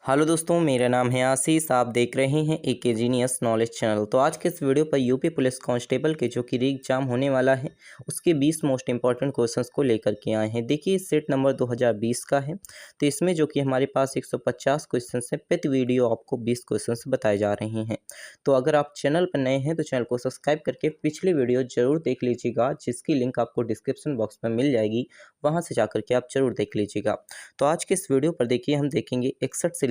Hello दोस्तों, मेरा नाम है आशीष। आप देख रहे हैं एके जीनियस नॉलेज चैनल। तो आज के इस वीडियो पर यूपी पुलिस कांस्टेबल के जो कि री एग्जाम होने वाला है उसके 20 मोस्ट इंपॉर्टेंट क्वेश्चंस को लेकर के आए हैं। देखिए, सेट नंबर 2020 का है, तो इसमें जो कि हमारे पास 150 क्वेश्चन है। प्रति वीडियो आपको 20 क्वेश्चन बताए जा रहे हैं। तो अगर आप चैनल पर नए हैं तो चैनल को सब्सक्राइब करके पिछली वीडियो जरूर देख लीजिएगा, जिसकी लिंक आपको डिस्क्रिप्शन बॉक्स में मिल जाएगी। वहाँ से जाकर के आप जरूर देख लीजिएगा। तो आज के इस वीडियो पर देखिए, हम देखेंगे 61 से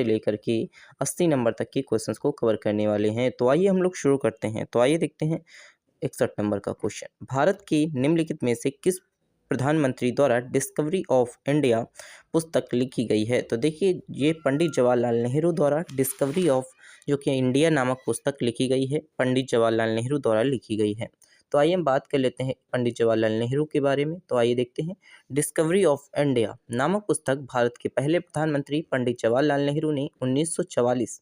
लेकर के 80 नंबर तक के क्वेश्चंस को कवर करने वाले हैं। तो आइए हम लोग शुरू करते हैं। तो आइए देखते हैं 61 नंबर का क्वेश्चन। भारत की निम्नलिखित में से किस प्रधानमंत्री द्वारा डिस्कवरी ऑफ इंडिया पुस्तक लिखी गई है? तो देखिए, ये पंडित जवाहरलाल नेहरू द्वारा डिस्कवरी ऑफ जो कि इंडिया नामक पुस्तक लिखी गई है, पंडित जवाहरलाल नेहरू द्वारा लिखी गई है। तो आइए हम बात कर लेते हैं पंडित जवाहरलाल नेहरू के बारे में। तो आइए देखते हैं, डिस्कवरी ऑफ इंडिया नामक पुस्तक भारत के पहले प्रधानमंत्री पंडित जवाहरलाल नेहरू ने 1944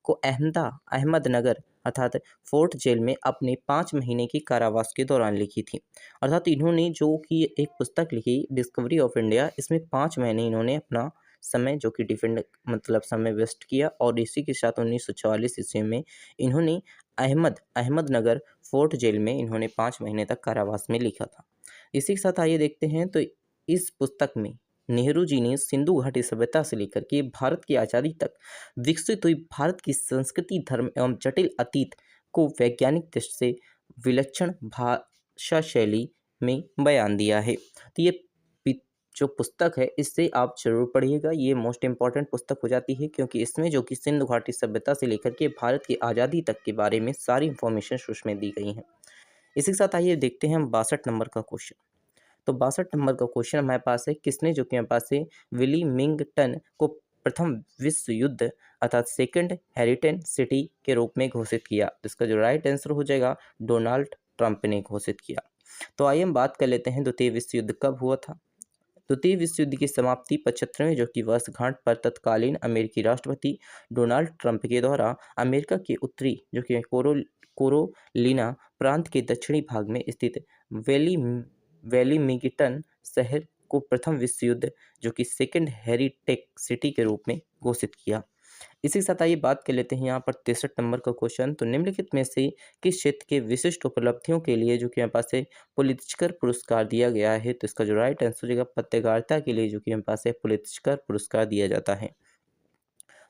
को अहमदनगर अर्थात फोर्ट जेल में अपने 5 महीने की कारावास के दौरान लिखी थी। अर्थात इन्होंने जो कि एक पुस्तक लिखी डिस्कवरी ऑफ इंडिया, इसमें 5 महीने इन्होंने अपना समय जो कि डिफेंड समय वेस्ट किया, और इसी के साथ 1944 ईस्वी में इन्होंने अहमदनगर फोर्ट जेल में इन्होंने 5 महीने तक कारावास में लिखा था। इसी के साथ आइए देखते हैं, तो इस पुस्तक में नेहरू जी ने सिंधु घाटी सभ्यता से लेकर के भारत की आज़ादी तक विकसित हुई भारत की संस्कृति, धर्म एवं जटिल अतीत को वैज्ञानिक दृष्टि से विलक्षण भाषा शैली में बयान दिया है। तो ये जो पुस्तक है इससे आप जरूर पढ़िएगा। ये मोस्ट इंपॉर्टेंट पुस्तक हो जाती है, क्योंकि इसमें जो कि सिंधु घाटी सभ्यता से लेकर के भारत की आज़ादी तक के बारे में सारी इंफॉर्मेशन उसमें दी गई हैं। इसी के साथ आइए देखते हैं हम 62 नंबर का क्वेश्चन। तो 62 नंबर का क्वेश्चन हमारे पास है, किसने जो कि हमारे पास है विलिमिंगटन को प्रथम विश्व युद्ध अर्थात सेकंड हेरिटेज सिटी के रूप में घोषित किया? इसका जो राइट आंसर हो जाएगा, डोनाल्ड ट्रंप ने घोषित किया। तो आइए हम बात कर लेते हैं द्वितीय विश्व युद्ध कब हुआ था। द्वितीय विश्व युद्ध की समाप्ति 75वें जो कि वर्षगांठ पर तत्कालीन अमेरिकी राष्ट्रपति डोनाल्ड ट्रंप के द्वारा अमेरिका के उत्तरी जो कि कोरोलिना प्रांत के दक्षिणी भाग में स्थित वेलिंगटन शहर को प्रथम विश्व युद्ध जो कि सेकंड हेरिटेज सिटी के रूप में घोषित किया। इसी के साथ आइए बात कर लेते हैं यहाँ पर 63 नंबर का क्वेश्चन। तो निम्नलिखित में से किस क्षेत्र के विशिष्ट उपलब्धियों के लिए जो कि हमारे पास है पुलित्जर पुरस्कार दिया गया है? तो इसका जो राइट आंसर हो जाएगा, पत्रकारिता के लिए जो कि हमारे पास है पुलित्जर पुरस्कार दिया जाता है।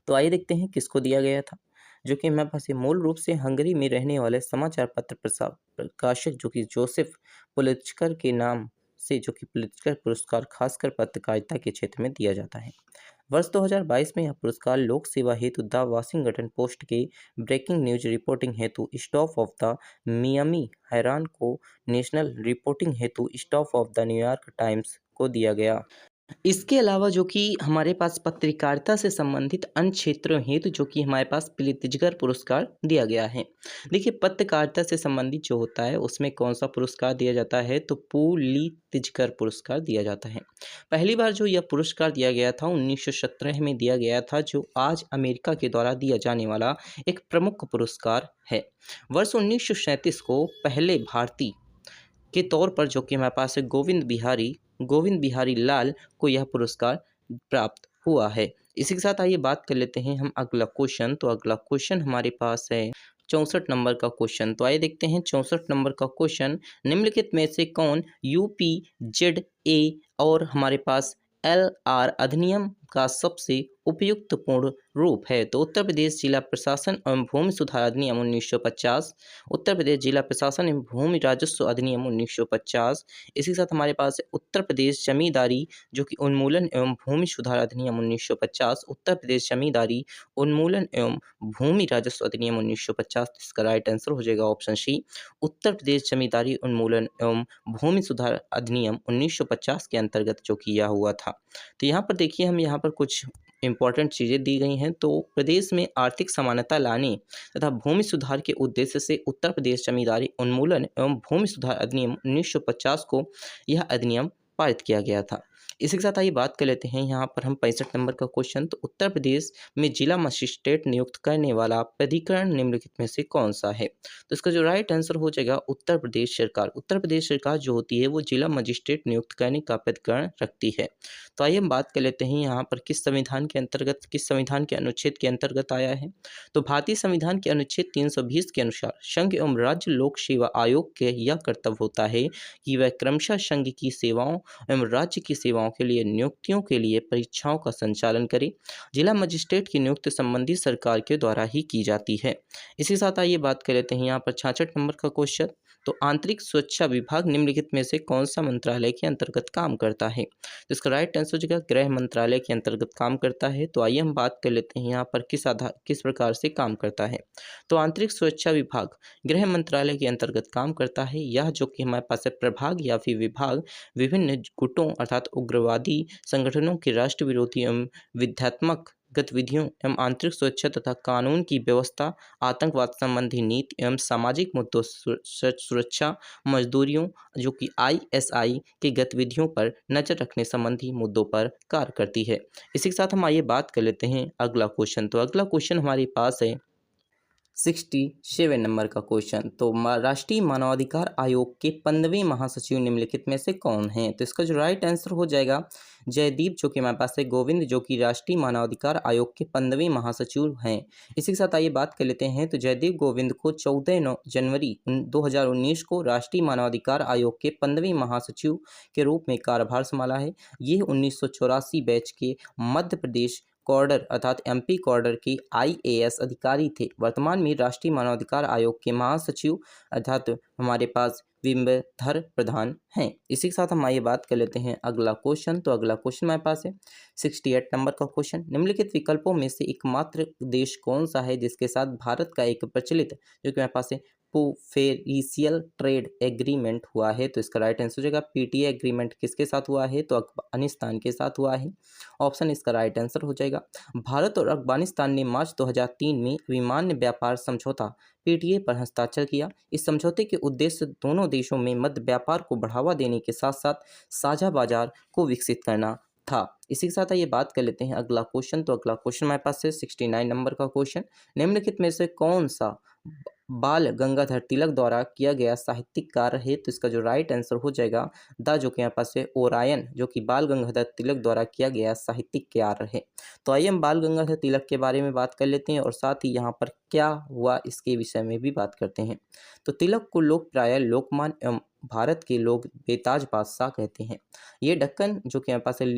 तो आइए देखते हैं किसको दिया गया था। जो कि हमारे पास मूल रूप से हंगरी में रहने वाले समाचार पत्र प्रकाशक जो कि जोसेफ पुलित्जर के नाम से जो कि पुलित्जर पुरस्कार खासकर पत्रकारिता के क्षेत्र में दिया जाता है। वर्ष 2022 में यह पुरस्कार लोक सेवा हेतु द वाशिंगटन पोस्ट के ब्रेकिंग न्यूज रिपोर्टिंग हेतु staff of the Miami Herald को नेशनल रिपोर्टिंग हेतु staff of the New York times को दिया गया। इसके अलावा जो कि हमारे पास पत्रकारिता से संबंधित अन्य क्षेत्रों हेतु जो कि हमारे पास पुलित्जर पुरस्कार दिया गया है। देखिए, पत्रकारिता से संबंधित जो होता है उसमें कौन सा पुरस्कार दिया जाता है? तो पुलित्जर पुरस्कार दिया जाता है। पहली बार जो यह पुरस्कार दिया गया था 1917 में दिया गया था, जो आज अमेरिका के द्वारा दिया जाने वाला एक प्रमुख पुरस्कार है। वर्ष 1937 को पहले भारतीय के तौर पर जो कि हमारे पास है गोविंद बिहारी लाल को यह पुरस्कार प्राप्त हुआ है। इसी के साथ आइए बात कर लेते हैं हम अगला क्वेश्चन। तो अगला क्वेश्चन हमारे पास है 64 नंबर का क्वेश्चन। तो आइए देखते हैं 64 नंबर का क्वेश्चन। निम्नलिखित में से कौन UPZA और हमारे पास LR अधिनियम का सबसे उपयुक्त पूर्ण रूप है? तो उत्तर प्रदेश जिला प्रशासन एवं भूमि सुधार अधिनियम 1950, उत्तर प्रदेश जिला प्रशासन एवं भूमि राजस्व अधिनियम 1950। इसी के साथ हमारे पास उत्तर प्रदेश जमींदारी जो कि उन्मूलन एवं भूमि सुधार अधिनियम 1950, उत्तर प्रदेश जमींदारी उन्मूलन एवं भूमि राजस्व अधिनियम 1950। इसका राइट आंसर हो जाएगा ऑप्शन सी, उत्तर प्रदेश जमींदारी उन्मूलन एवं भूमि सुधार अधिनियम 1950 के अंतर्गत जो किया हुआ था। तो यहाँ पर देखिए, हम यहाँ पर कुछ इंपॉर्टेंट चीज़ें दी गई हैं। तो प्रदेश में आर्थिक समानता लाने तथा भूमि सुधार के उद्देश्य से उत्तर प्रदेश जमींदारी उन्मूलन एवं भूमि सुधार अधिनियम 1950 को यह अधिनियम पारित किया गया था। इसी के साथ आइए बात कर लेते हैं यहाँ पर हम 65 नंबर का क्वेश्चन। तो उत्तर प्रदेश में जिला मजिस्ट्रेट नियुक्त करने वाला प्राधिकरण निम्नलिखित में से कौन सा है? तो इसका जो राइट आंसर हो जाएगा उत्तर प्रदेश सरकार। उत्तर प्रदेश सरकार जो होती है वो जिला मजिस्ट्रेट नियुक्त करने का प्राधिकरण रखती है। तो आइए हम बात कर लेते हैं यहाँ पर किस संविधान के अंतर्गत, किस संविधान के अनुच्छेद के अंतर्गत आया है। तो भारतीय संविधान के अनुच्छेद 320 के अनुसार संघ एवं राज्य लोक सेवा आयोग के यह कर्तव्य होता है कि वह क्रमशः संघ की सेवाओं एवं राज्य की सेवाओं के लिए नियुक्तियों के लिए परीक्षाओं का संचालन करे। जिला मजिस्ट्रेट की नियुक्ति संबंधी सरकार के द्वारा ही की जाती है। इसी साथ आइए बात कर लेते हैं यहाँ पर 66 नंबर का क्वेश्चन। तो आंतरिक सुरक्षा विभाग निम्नलिखित में से कौन सा मंत्रालय के अंतर्गत काम करता है? तो इसका राइट आंसर हो जाएगा गृह मंत्रालय के अंतर्गत काम करता है। तो आइए हम बात कर लेते हैं यहाँ पर किस प्रकार से काम करता है। तो आंतरिक सुरक्षा विभाग गृह मंत्रालय के अंतर्गत काम करता है। यह जो कि हमारे पास है प्रभाग या फिर विभाग विभिन्न गुटों अर्थात उग्रवादी संगठनों के राष्ट्र विरोधी एवं विध्यात्मक गतिविधियों एवं आंतरिक सुरक्षा तथा कानून की व्यवस्था, आतंकवाद संबंधी नीति एवं सामाजिक मुद्दों सुरक्षा, मजदूरियों जो कि ISI की गतिविधियों पर नजर रखने संबंधी मुद्दों पर कार्य करती है। इसी के साथ हम आइए बात कर लेते हैं अगला क्वेश्चन। तो अगला क्वेश्चन हमारे पास है 67 नंबर का क्वेश्चन। तो राष्ट्रीय मानवाधिकार आयोग के 15वें महासचिव निम्नलिखित में से कौन हैं? तो इसका जो राइट आंसर हो जाएगा जयदीप जो कि हमारे पास है गोविंद, जो कि राष्ट्रीय मानवाधिकार आयोग के 15वें महासचिव हैं। इसी के साथ आइए बात कर लेते हैं। तो जयदीप गोविंद को 14 जनवरी 2019 को राष्ट्रीय मानवाधिकार आयोग के 15वें महासचिव के रूप में कार्यभार संभाला है। ये 1984 बैच के मध्य प्रदेश कॉर्डर अर्थात MP कॉर्डर के IAS अधिकारी थे। वर्तमान में राष्ट्रीय मानवाधिकार आयोग के महासचिव अर्थात हमारे पास विंबधर प्रधान हैं। इसी के साथ हम आइए बात कर लेते हैं अगला क्वेश्चन। तो अगला क्वेश्चन हमारे पास है 68 नंबर का क्वेश्चन। निम्नलिखित विकल्पों में से एकमात्र देश कौन सा है जिसके साथ भारत का एक प्रचलित जो कि हमारे पास है प्रेफरेंशियल ट्रेड एग्रीमेंट हुआ है? तो इसका राइट आंसर हो जाएगा PTA एग्रीमेंट किसके साथ हुआ है? तो अफगानिस्तान के साथ हुआ है। ऑप्शन इसका राइट आंसर हो जाएगा। भारत और अफगानिस्तान ने मार्च 2003 में विमान व्यापार समझौता PTA पर हस्ताक्षर किया। इस समझौते के उद्देश्य दोनों देशों में मध्य व्यापार को बढ़ावा देने के साथ साथ साझा बाजार को विकसित करना था। इसी के साथ ये बात कर लेते हैं अगला क्वेश्चन। तो अगला क्वेश्चन हमारे पास है 69 नंबर का क्वेश्चन। निम्नलिखित में से कौन सा बाल गंगाधर तिलक द्वारा किया गया साहित्यिक कार्य है? तो इसका जो राइट आंसर हो जाएगा द जो कि यहाँ पास है ओरायन, जो कि बाल गंगाधर तिलक द्वारा किया गया साहित्यिक कार्य है। तो आइए हम बाल गंगाधर तिलक के बारे में बात कर लेते हैं और साथ ही यहाँ पर क्या हुआ इसके विषय में भी बात करते हैं। तो तिलक को लोग प्रायः लोकमान्य एवं भारत के लोग बेताज बादशाह कहते हैं। ये दक्कन जो कि हमारे पास है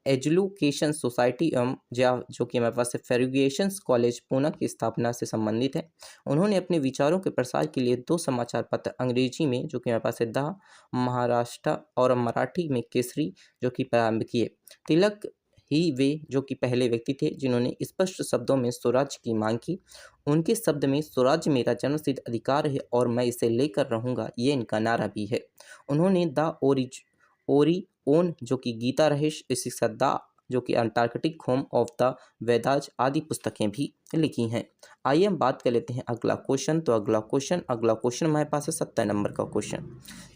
एजुकेशन सोसाइटी एवं जो कि हमारे पास है फेरुगेशन कॉलेज पूना की स्थापना से संबंधित है। उन्होंने अपने विचारों के प्रसार के लिए 2 समाचार पत्र अंग्रेजी में जो कि हमारे पास है द महाराष्ट्र और मराठी में केसरी जो कि प्रारंभ किए। तिलक ही वे जो कि पहले व्यक्ति थे जिन्होंने स्पष्ट शब्दों में स्वराज्य की मांग की। उनके शब्द में स्वराज्य मेरा जन्मसिद्ध अधिकार है और मैं इसे लेकर रहूँगा, ये इनका नारा भी है। उन्होंने द ओरिओन जो कि गीता रहस्य, इसी सद्दा जो कि Antarctic home of the Vedas आदि पुस्तकें भी लिखी हैं। आइए हम बात कर लेते हैं अगला क्वेश्चन। तो अगला क्वेश्चन हमारे पास है 70 नंबर का क्वेश्चन।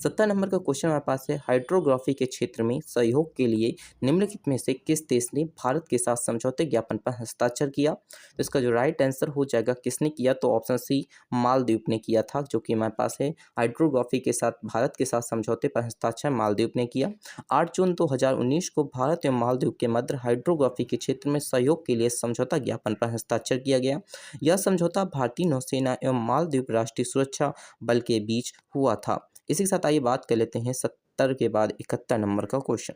70 नंबर का क्वेश्चन हमारे पास है हाइड्रोग्राफी के क्षेत्र में सहयोग के लिए निम्नलिखित में से किस देश ने भारत के साथ समझौते ज्ञापन पर हस्ताक्षर किया? तो इसका जो राइट आंसर हो जाएगा किसने किया? तो ऑप्शन सी मालदीव ने किया था, जो कि हमारे पास है हाइड्रोग्राफी के साथ भारत के साथ समझौते पर हस्ताक्षर मालदीव ने किया। 8 जून 2019 को भारत एवं मालदीव के मध्य हाइड्रोग्राफी के क्षेत्र में सहयोग के लिए समझौता ज्ञापन पर हस्ताक्षर किया गया। यह समझौता भारतीय नौसेना एवं मालदीव राष्ट्रीय सुरक्षा बल के बीच हुआ था। इसी के साथ आइए बात कर लेते हैं 70 के बाद 71 नंबर का क्वेश्चन।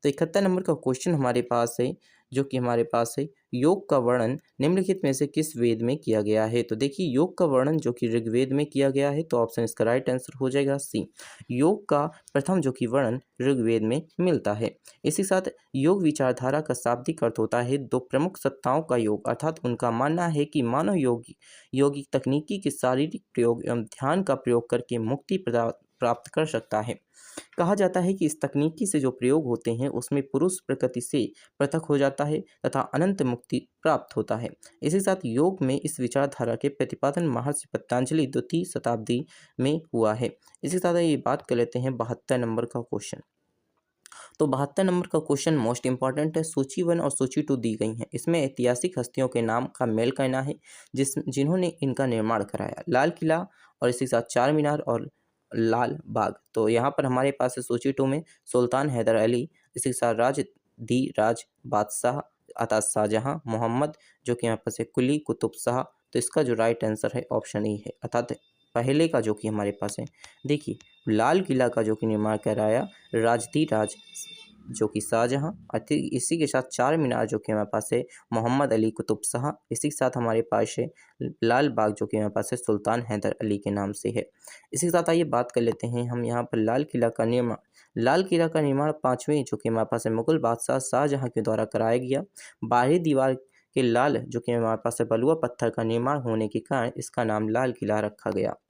तो 71 नंबर का क्वेश्चन हमारे पास है जो कि हमारे पास है योग का वर्णन निम्नलिखित में से किस वेद में किया गया है? तो देखिए योग का वर्णन जो कि ऋग्वेद में किया गया है, तो ऑप्शन इसका राइट आंसर हो जाएगा सी। योग का प्रथम जो कि वर्णन ऋग्वेद में मिलता है। इसी साथ योग विचारधारा का शाब्दिक अर्थ होता है 2 प्रमुख सत्ताओं का योग, अर्थात उनका मानना है कि मानव योगी तकनीकी के शारीरिक प्रयोग एवं ध्यान का प्रयोग करके मुक्ति प्राप्त कर सकता है। कहा जाता है कि इस तकनीकी से जो प्रयोग होते हैं उसमें पुरुष प्रकृति से पृथक हो जाता है तथा अनंत मुक्ति प्राप्त होता है। इसी साथ योग में इस विचारधारा के प्रतिपादन महर्षि पतंजलि 2वीं शताब्दी में हुआ है। इसी साथ ये बात कर लेते हैं 72 नंबर का क्वेश्चन। तो 72 नंबर का क्वेश्चन मोस्ट इंपॉर्टेंट है। सूची 1 और सूची 2 दी गई हैं। इसमें ऐतिहासिक हस्तियों के नाम का मेल कहना है जिन्होंने इनका निर्माण कराया। लाल किला और इसी के साथ चार मीनार और लाल बाग। तो यहाँ पर हमारे पास है सूची 2 में सुल्तान हैदर अली, इसी के साथ राज बादशाह अर्थात शाहजहां, मोहम्मद जो कि यहाँ पर से कुली कुतुब शाह। तो इसका जो राइट आंसर है ऑप्शन ई है अर्थात पहले का जो कि हमारे पास है। देखिए लाल किला का जो कि निर्माण कराया राज जो कि शाहजहां। इसी के साथ चार मीनार जो कि हमारे पास है मोहम्मद अली कुतुब शाह। इसी के साथ हमारे पास है लाल बाग जो कि हमारे पास है सुल्तान हैदर अली के नाम से है। इसी के साथ आइए बात कर लेते हैं हम यहाँ पर लाल किला का निर्माण 5वें जो कि हमारे पास है मुगल बादशाह शाहजहां के द्वारा कराया गया। बाहरी दीवार के लाल जो कि हमारे पास है बलुआ पत्थर का निर्माण होने के कारण इसका नाम लाल किला रखा गया।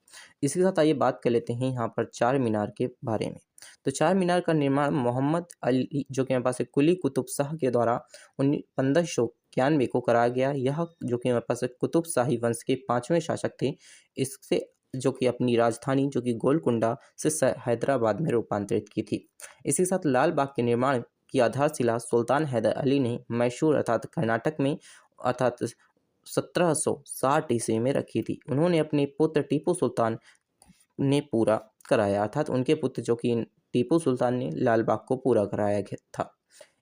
इसके साथ आइए बात कर लेते हैं यहाँ पर चार मीनार के बारे में। तो चार मीनार का निर्माण मोहम्मद अली जो कि हमारे पास है कुली कुतुब शाह के द्वारा 1591 को कराया गया। यह जो कि हमारे पास है कुतुब शाही वंश के 5वें शासक थे। इससे जो कि अपनी राजधानी जो कि गोलकुंडा से हैदराबाद में रूपांतरित की थी। इसी के साथ लाल बाग के निर्माण की आधारशिला सुल्तान हैदर अली ने मैसूर अर्थात कर्नाटक में अर्थात 1760 ईस्वी में रखी थी। उन्होंने अपने पुत्र टीपू सुल्तान ने पूरा कराया अर्थात उनके पुत्र जो कि टीपू सुल्तान ने लाल बाग को पूरा कराया था।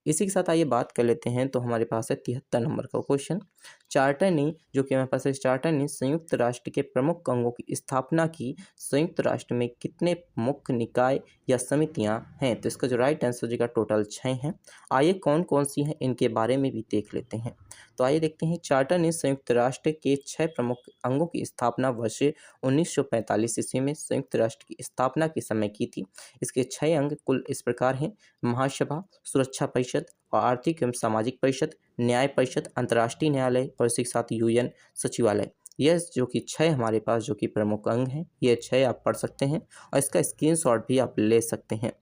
इसी के साथ आइए बात कर लेते हैं। तो हमारे पास है 73 नंबर का क्वेश्चन। चार्टर ने जो कि हमारे पास है चार्टर ने संयुक्त राष्ट्र के प्रमुख अंगों की स्थापना की। संयुक्त राष्ट्र में कितने मुख्य निकाय या समितियां हैं? तो इसका जो राइट आंसर जी का टोटल 6 हैं। आइए कौन कौन सी हैं इनके बारे में भी देख लेते हैं। तो आइए देखते हैं। चार्टर ने संयुक्त राष्ट्र के 6 प्रमुख अंगों की स्थापना वर्ष 1945 ईस्वी में संयुक्त राष्ट्र की स्थापना के समय की थी। इसके 6 अंग कुल इस प्रकार हैं: महासभा, सुरक्षा परिषद और आर्थिक एवं सामाजिक परिषद, न्याय परिषद, अंतर्राष्ट्रीय न्यायालय और इसी के साथ यूएन सचिवालय। यह जो कि 6 हमारे पास जो कि प्रमुख अंग हैं, ये 6 आप पढ़ सकते हैं और इसका स्क्रीनशॉट भी आप ले सकते हैं।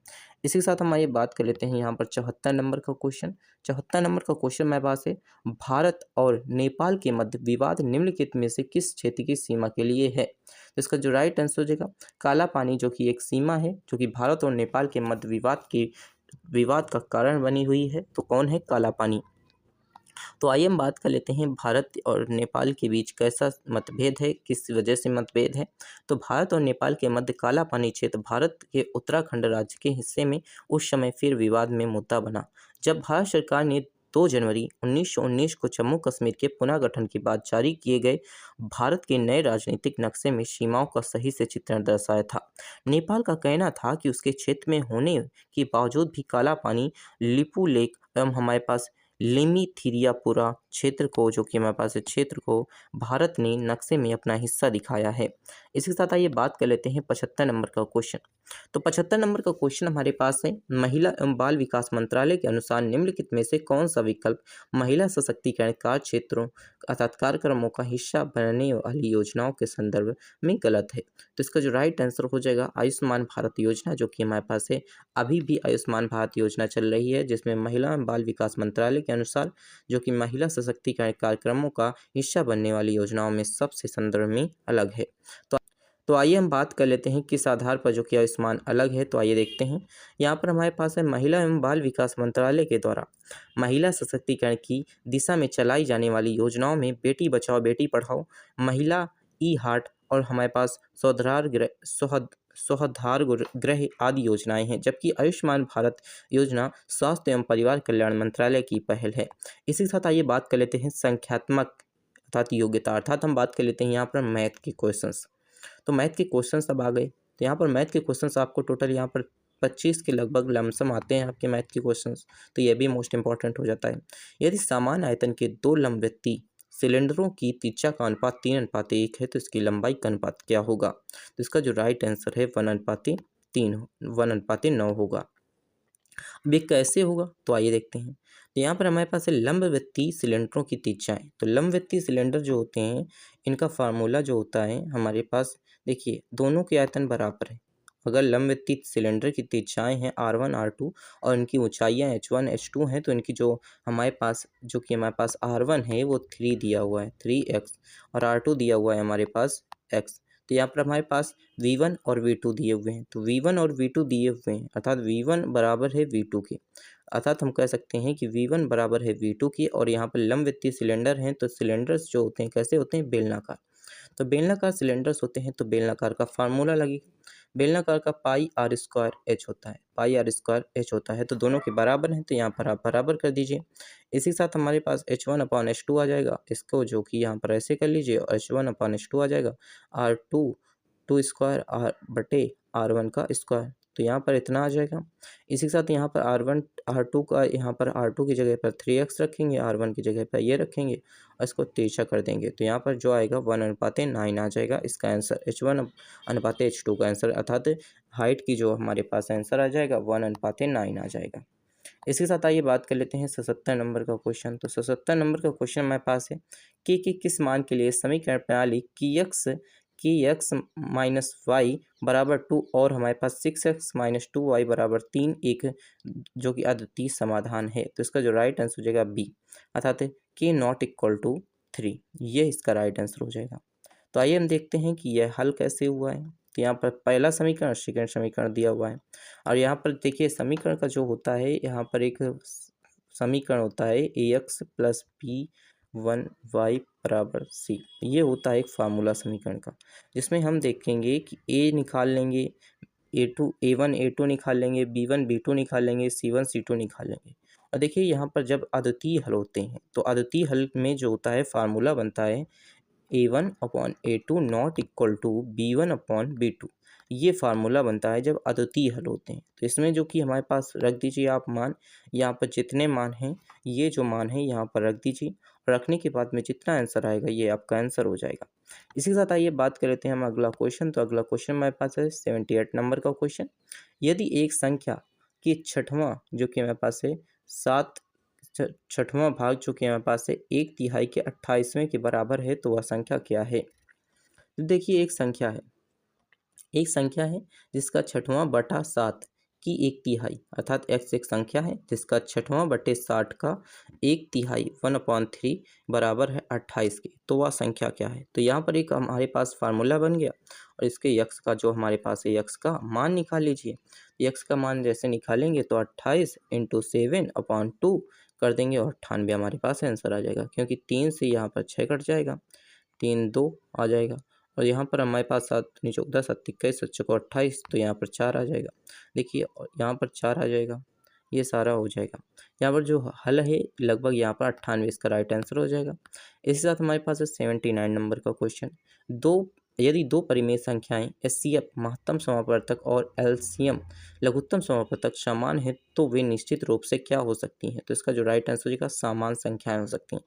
इसी के साथ हम आइए बात कर लेते हैं यहाँ पर 74 नंबर का क्वेश्चन। 74 नंबर का क्वेश्चन मेरे पास है भारत और नेपाल के मध्य विवाद निम्नलिखित में से किस क्षेत्र की सीमा के लिए है? तो इसका जो राइट आंसर हो जाएगा काला पानी जो कि एक सीमा है जो कि भारत और नेपाल के मध्य विवाद का कारण बनी हुई है। तो कौन है काला पानी? तो आइए हम बात कर लेते हैं भारत और नेपाल के बीच कैसा मतभेद है, किस वजह से मतभेद है। तो भारत और नेपाल के मध्य काला पानी क्षेत्र भारत के उत्तराखंड राज्य के हिस्से में उस समय फिर विवाद में मुद्दा बना। जब भारत सरकार ने 2 जनवरी 1919 को जम्मू कश्मीर के पुनः गठन के बाद जारी किए गए भारत के नए राजनीतिक नक्शे में सीमाओं का सही से चित्रण दर्शाया था। नेपाल का कहना था कि उसके क्षेत्र में होने के बावजूद भी काला पानी, लिपू लेक एवं हमारे पास लिमिथिरियापुरा क्षेत्र को जो कि हमारे पास क्षेत्र को भारत ने नक्शे में अपना हिस्सा दिखाया है। इसके साथ आइए बात कर लेते हैं 75 नंबर का क्वेश्चन। तो 75 नंबर का क्वेश्चन हमारे पास है महिला एवं बाल विकास मंत्रालय के अनुसार निम्नलिखित में से कौन सा विकल्प महिला सशक्तिकरण कार्य क्षेत्रों अर्थात कार्यक्रमों का हिस्सा बनने वाली योजनाओं के संदर्भ में गलत है? तो इसका जो राइट आंसर हो जाएगा आयुष्मान भारत योजना जो कि हमारे पास है। अभी भी आयुष्मान भारत योजना चल रही है जिसमें महिला एवं बाल विकास मंत्रालय के अनुसार जो कि महिला सशक्तिकरण कार्यक्रमों का हिस्सा बनने वाली योजनाओं में सबसे संदर्भ में अलग है। तो आइए हम बात कर लेते हैं किस आधार पर जो कि आयुष्मान अलग है। तो आइए देखते हैं। यहाँ पर हमारे पास है महिला एवं बाल विकास मंत्रालय के द्वारा महिला सशक्तिकरण की दिशा में चलाई जाने वाली योजनाओं में बेटी बचाओ बेटी पढ़ाओ, महिला ई हार्ट और हमारे पास सौहार्द गृह आदि योजनाएं हैं। जबकि आयुष्मान भारत योजना स्वास्थ्य एवं परिवार कल्याण मंत्रालय की पहल है। इसी के साथ आइए बात कर लेते हैं संख्यात्मक अर्थात योग्यता अर्थात हम बात कर लेते हैं यहाँ पर मैथ के क्वेश्चंस। तो मैथ के क्वेश्चंस अब आ गए। तो यहाँ पर मैथ के क्वेश्चंस आपको टोटल यहाँ पर 25 के लगभग लमसम आते हैं आपके मैथ के क्वेश्चंस। तो ये भी मोस्ट इंपॉर्टेंट हो जाता है। यदि समान आयतन के 2 लंबवृत्तीय सिलेंडरों की त्रिज्या का अनुपात 3:1 है तो इसकी लंबाई का अनुपात क्या होगा? तो इसका जो राइट आंसर है 1:9 होगा। अब ये कैसे होगा? तो आइए देखते हैं। तो यहाँ पर हमारे पास है लंबवृत्तीय सिलेंडरों की त्रिज्याएं। तो लंबवृत्तीय सिलेंडर जो होते हैं इनका फार्मूला जो होता है हमारे पास, देखिए दोनों के आयतन बराबर है। अगर लंबवृत्तीय सिलेंडर की त्रिज्याएं हैं R1 R2 और इनकी ऊंचाइयां H1 H2 हैं तो इनकी जो हमारे पास R1 है वो 3 दिया हुआ है 3x और R2 दिया हुआ है हमारे पास x। तो यहाँ पर हमारे पास V1 और V2 दिए हुए हैं, तो V1 और V2 दिए हुए हैं अर्थात V1 बराबर है V2 के, अर्थात हम कह सकते हैं कि V1 बराबर है V2 की। और यहाँ पर लंबवृत्तीय सिलेंडर हैं, तो सिलेंडर्स जो होते हैं कैसे होते हैं, बेलनाकार। तो बेलनाकार सिलेंडर्स होते हैं तो बेलनाकार का फार्मूला लगेगा, बेलनाकार का पाई आर स्क्वायर एच होता है, पाई आर स्क्वायर एच होता है, तो दोनों के बराबर हैं, तो यहाँ पर आप बराबर कर दीजिए। इसी के साथ हमारे पास H1/H2 आ जाएगा, इसको जो कि यहाँ पर ऐसे कर लीजिए, और H1/H2 आ जाएगा R2 स्क्वायर R/R1 का स्क्वायर, तो यहाँ पर इतना आ जाएगा। इसी के साथ यहाँ पर R2 का, यहाँ पर R2 की जगह पर 3x रखेंगे, R1 की जगह पर ये रखेंगे और इसको तिरछा कर देंगे, तो यहाँ पर जो आएगा 1/9 आ जाएगा इसका आंसर, H1/H2 का आंसर, अर्थात हाइट की जो हमारे पास आंसर आ जाएगा 1/9 आ जाएगा। इसके साथ आइए बात कर लेते हैं 77 नंबर का क्वेश्चन। तो 77 नंबर का क्वेश्चन हमारे पास है कि किस मान के लिए समीकरण प्रणाली की x माइनस वाई बराबर 2 और हमारे पास 6x माइनस 2y बराबर 3 एक जो कि अद्वितीय समाधान है। तो इसका जो राइट आंसर हो जाएगा बी, अर्थात k नॉट इक्वल टू 3, ये इसका राइट आंसर हो जाएगा। तो आइए हम देखते हैं कि यह हल कैसे हुआ है। तो यहाँ पर पहला समीकरण और सेकंड समीकरण दिया हुआ है, और यहाँ पर देखिए समीकरण का जो होता है, यहाँ पर एक समीकरण होता है ax प्लस b1y बराबर c, ये होता है एक फार्मूला समीकरण का, जिसमें हम देखेंगे कि a निकाल लेंगे, a1 a2 निकाल लेंगे, b1 b2 निकाल लेंगे, c1 c2 निकाल लेंगे। और देखिए यहाँ पर जब अद्वितीय हल होते हैं तो अद्वितीय हल में जो होता है फार्मूला बनता है a1/a2 not equal to b1/b2, ये फार्मूला बनता है जब अद्वितीय हल होते हैं। तो इसमें जो कि हमारे पास रख दीजिए आप मान, यहाँ पर जितने मान हैं ये जो मान है यहाँ पर रख दीजिए, और रखने के बाद में जितना आंसर आएगा ये आपका आंसर हो जाएगा। इसी के साथ आइए बात कर लेते हैं हम अगला क्वेश्चन। तो अगला क्वेश्चन हमारे पास है 78 नंबर का क्वेश्चन। यदि एक संख्या की छठवां जो कि हमारे पास है छठवां भाग जो कि हमारे पास है 1/3 के 28वें के बराबर है, तो वह संख्या क्या है। तो देखिए एक संख्या है जिसका छठवां बटा 7 की 1/3 अर्थात x एक संख्या है जिसका छठवां बटे 60 का 1/3 1/3 बराबर है 28 के, तो वह संख्या क्या है। तो यहाँ पर एक हमारे पास फार्मूला बन गया, और इसके x का जो हमारे पास है x का मान निकाल लीजिए। x का मान जैसे निकालेंगे तो 28 × 7/2 कर देंगे, और 98 हमारे पास आंसर आ जाएगा, क्योंकि 3 से यहाँ पर 6 कट जाएगा, 3 2 आ जाएगा, और यहाँ पर हमारे पास 7 नीचे 10 7 21 7 को 28, तो यहाँ पर 4 आ जाएगा। देखिए यहाँ पर 4 आ जाएगा, ये सारा हो जाएगा। यहाँ पर जो हल है लगभग यहाँ पर 98 इसका राइट आंसर हो जाएगा। इसी साथ हमारे पास है 79 नंबर का क्वेश्चन। यदि दो परिमेय संख्याएं HCF महत्तम समापवर्तक और LCM लघुत्तम समापवर्तक समान है तो वे निश्चित रूप से क्या हो सकती हैं। तो इसका जो राइट आंसर हो जाएगा समान संख्याएं हो सकती हैं।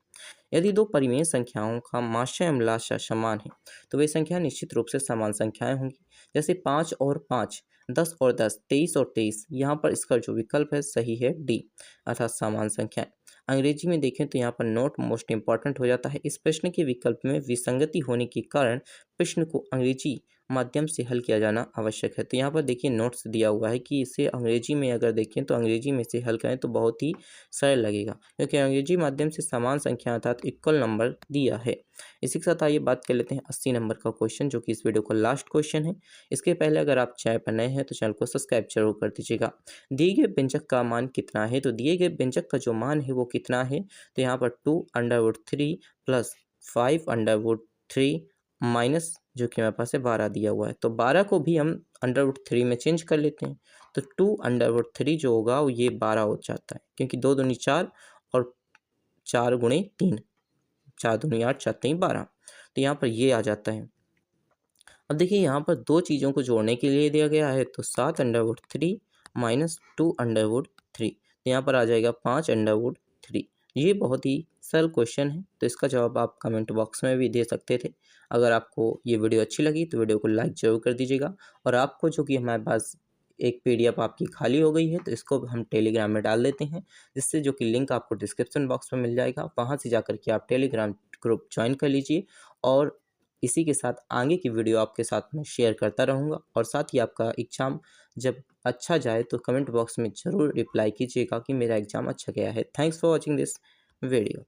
यदि दो परिमेय संख्याओं का माशा एवं लाशा समान है तो वे संख्या निश्चित रूप से समान संख्याएं होंगी। जैसे 5 और 5, 10 और 10, 23 और 23, यहाँ पर इसका जो विकल्प है सही है डी, अर्थात समान संख्याएं। अंग्रेजी में देखें तो यहाँ पर नोट मोस्ट इंपॉर्टेंट हो जाता है। इस प्रश्न के विकल्प में विसंगति होने के कारण प्रश्न को अंग्रेजी माध्यम से हल किया जाना आवश्यक है। तो यहाँ पर देखिए नोट्स दिया हुआ है कि इसे अंग्रेजी में अगर देखें तो अंग्रेजी में से हल करें तो बहुत ही सरल लगेगा, क्योंकि अंग्रेजी माध्यम से समान संख्या अर्थात इक्वल नंबर दिया है। इसी के साथ आइए बात कर लेते हैं 80 नंबर का क्वेश्चन, जो कि इस वीडियो का लास्ट क्वेश्चन है। इसके पहले अगर आप चैनल पर नए हैं तो चैनल को सब्सक्राइब जरूर कर दीजिएगा। दिए गए व्यंजक का मान कितना है, तो दिए गए व्यंजक का जो मान है वो कितना है, तो यहाँ पर 2√3 + 5√3 माइनस जो कि हमारे पास है 12 दिया हुआ है। तो 12 को भी हम √3 में चेंज कर लेते हैं, तो 2√3 जो होगा वो ये 12 हो जाता है, क्योंकि 2 दूनी 4 और 4 × 3, 4 दूनी 8 4 3 12, तो यहाँ पर ये आ जाता है। अब देखिए यहाँ पर दो चीज़ों को जोड़ने के लिए दिया गया है, तो 7√3 माइनस 2√3, तो यहाँ पर आ जाएगा 5√3। ये बहुत ही सरल क्वेश्चन है, तो इसका जवाब आप कमेंट बॉक्स में भी दे सकते थे। अगर आपको ये वीडियो अच्छी लगी तो वीडियो को लाइक जरूर कर दीजिएगा, और आपको जो कि हमारे पास एक PDF आपकी खाली हो गई है तो इसको हम टेलीग्राम में डाल देते हैं, जिससे जो कि लिंक आपको डिस्क्रिप्शन बॉक्स में मिल जाएगा, वहाँ से जाकर के आप टेलीग्राम ग्रुप ज्वाइन कर लीजिए। और इसी के साथ आगे की वीडियो आपके साथ में शेयर करता रहूँगा, और साथ ही आपका एग्ज़ाम जब अच्छा जाए तो कमेंट बॉक्स में ज़रूर रिप्लाई कीजिएगा कि मेरा एग्ज़ाम अच्छा गया है। Thanks for watching this video.